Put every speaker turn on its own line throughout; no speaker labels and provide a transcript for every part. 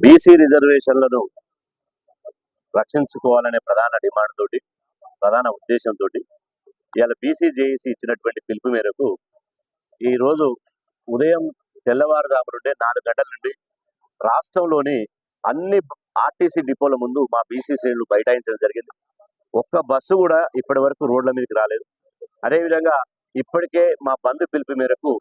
BC రిజర్వేషన్లను రక్షించుకోవాలనే ప్రధాన demand తోటి, ప్రధాన ఉద్దేశంతో ఇవాళ బీసీ జేఏసీ ఇచ్చినటువంటి పిలుపు మేరకు ఈ రోజు ఉదయం తెల్లవారుజాము నుండి 4 గంటల నుండి రాష్ట్రంలోని అన్ని ఆర్టీసీ డిపోల ముందు మా బీసీ శ్రేణులు బైఠాయించడం జరిగింది. ఒక్క బస్సు కూడా ఇప్పటి వరకు రోడ్ల మీదకి రాలేదు. అదేవిధంగా ఇప్పటికే మా బంద్ పిలుపు మేరకు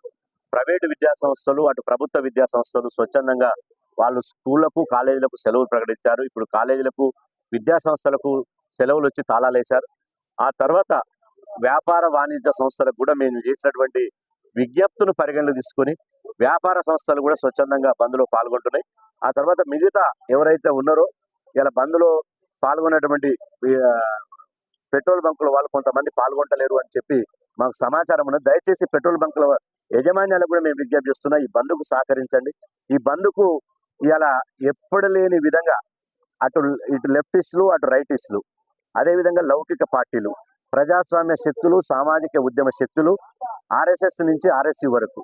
ప్రైవేటు విద్యా సంస్థలు, అటు ప్రభుత్వ విద్యా సంస్థలు స్వచ్ఛందంగా వాళ్ళు స్కూళ్లకు, కాలేజీలకు సెలవులు ప్రకటించారు. ఇప్పుడు కాలేజీలకు, విద్యా సంస్థలకు సెలవులు వచ్చి తాళాలేశారు. ఆ తర్వాత వ్యాపార వాణిజ్య సంస్థలకు కూడా మేము చేసినటువంటి విజ్ఞప్తును పరిగణలోకి తీసుకొని వ్యాపార సంస్థలు కూడా స్వచ్ఛందంగా బంద్లో పాల్గొంటున్నాయి. ఆ తర్వాత మిగతా ఎవరైతే ఉన్నారో ఇలా బంద్లో పాల్గొన్నటువంటి పెట్రోల్ బంకుల వాళ్ళు కొంతమంది పాల్గొంటలేరు అని చెప్పి మాకు సమాచారం ఉన్నది. దయచేసి పెట్రోల్ బంకుల యజమాన్యాలకు కూడా మేము విజ్ఞప్తి చేస్తున్నా, ఈ బంద్కు సహకరించండి. ఈ బంద్కు ఇలా ఎప్పుడు లేని విధంగా ఇటు లెఫ్టిస్టులు, అటు రైటిస్టులు, అదేవిధంగా లౌకిక పార్టీలు, ప్రజాస్వామ్య శక్తులు, సామాజిక ఉద్యమ శక్తులు, ఆర్ఎస్ఎస్ నుంచి ఆర్ఎస్యు వరకు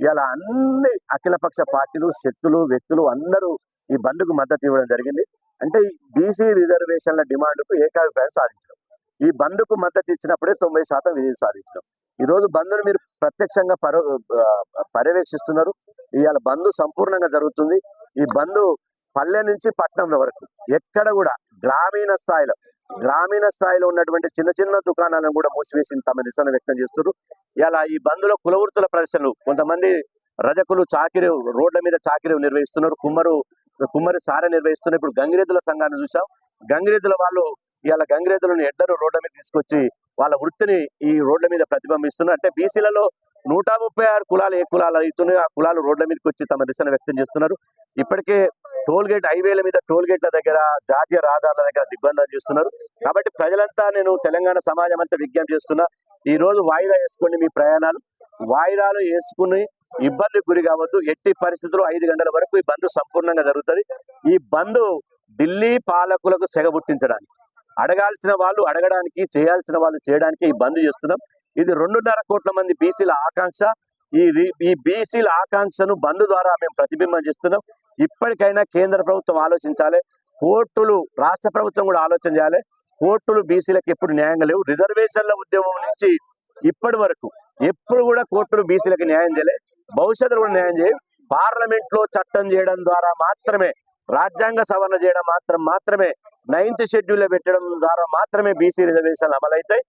ఇలా అన్ని అఖిలపక్ష పార్టీలు, శక్తులు, వ్యక్తులు అందరూ ఈ బంద్కు మద్దతు ఇవ్వడం జరిగింది. అంటే బీసీ రిజర్వేషన్ల డిమాండ్కు ఏకాభిప్రాయం సాధించడం, ఈ బంద్కు మద్దతు ఇచ్చినప్పుడే 90% విజయం సాధించడం. ఈ రోజు బంద్ను మీరు ప్రత్యక్షంగా పర్యవేక్షిస్తున్నారు. ఇవాళ బంద్ సంపూర్ణంగా జరుగుతుంది. ఈ బంద్ పల్లె నుంచి పట్టణం వరకు ఎక్కడ కూడా గ్రామీణ స్థాయిలో ఉన్నటువంటి చిన్న చిన్న దుకాణాలను కూడా మూసివేసి తమ నిరసన వ్యక్తం చేస్తున్నారు. ఇలా ఈ బంద్లో కులవృత్తుల ప్రదర్శనలు, కొంతమంది రజకులు రోడ్ల మీద చాకిరీ నిర్వహిస్తున్నారు, కుమ్మరి సారె నిర్వహిస్తున్నారు. ఇప్పుడు గంగిరెద్దుల సంఘాన్ని చూసాం. గంగిరెద్దుల వాళ్ళు ఇవాళ గంగిరెద్దులను ఎడ్డరు రోడ్ల మీద తీసుకొచ్చి వాళ్ళ వృత్తిని ఈ రోడ్ల మీద ప్రతిబింబిస్తున్నారు. అంటే బీసీలలో 136 కులాలు ఏ కులాలు అవుతున్నాయి, ఆ కులాలు రోడ్ల మీదకి వచ్చి తమ నిరసన వ్యక్తం చేస్తున్నారు. ఇప్పటికే హైవేల మీద టోల్ గేట్ల దగ్గర, జాతీయ రహదారుల దగ్గర దిగ్బంధం చేస్తున్నారు. కాబట్టి ప్రజలంతా, నేను తెలంగాణ సమాజం అంతా విజ్ఞప్తి చేస్తున్నా, ఈ రోజు వాయిదా వేసుకోండి మీ ప్రయాణాలు. వాయిదాలు వేసుకుని ఇబ్బందికి గురి కావద్దు. ఎట్టి పరిస్థితుల్లో 5 గంటల వరకు ఈ బంద్ సంపూర్ణంగా జరుగుతుంది. ఈ బంద్ ఢిల్లీ పాలకులకు సెగబుట్టించడానికి, అడగాల్సిన వాళ్ళు అడగడానికి, చేయాల్సిన వాళ్ళు చేయడానికి ఈ బంద్ చేస్తున్నాం. ఇది 2.5 కోట్ల మంది బీసీల ఆకాంక్ష. ఈ బీసీల ఆకాంక్షను బంద్ ద్వారా మేము ప్రతిబింబం చేస్తున్నాం. ఇప్పటికైనా కేంద్ర ప్రభుత్వం ఆలోచించాలి, కోర్టులు, రాష్ట్ర ప్రభుత్వం కూడా ఆలోచన చేయాలి. కోర్టులు బీసీలకు ఎప్పుడు న్యాయంగా లేవు. రిజర్వేషన్ల ఉద్యమం నుంచి ఇప్పటి వరకు ఎప్పుడు కూడా కోర్టులు బీసీలకు న్యాయం చేయలేదు, భవిష్యత్తులో కూడా న్యాయం చేయవు. పార్లమెంట్ లో చట్టం చేయడం ద్వారా మాత్రమే, రాజ్యాంగ సవరణ చేయడం మాత్రమే, 9th షెడ్యూల్ పెట్టడం ద్వారా మాత్రమే బీసీ రిజర్వేషన్లు అమలవుతాయి.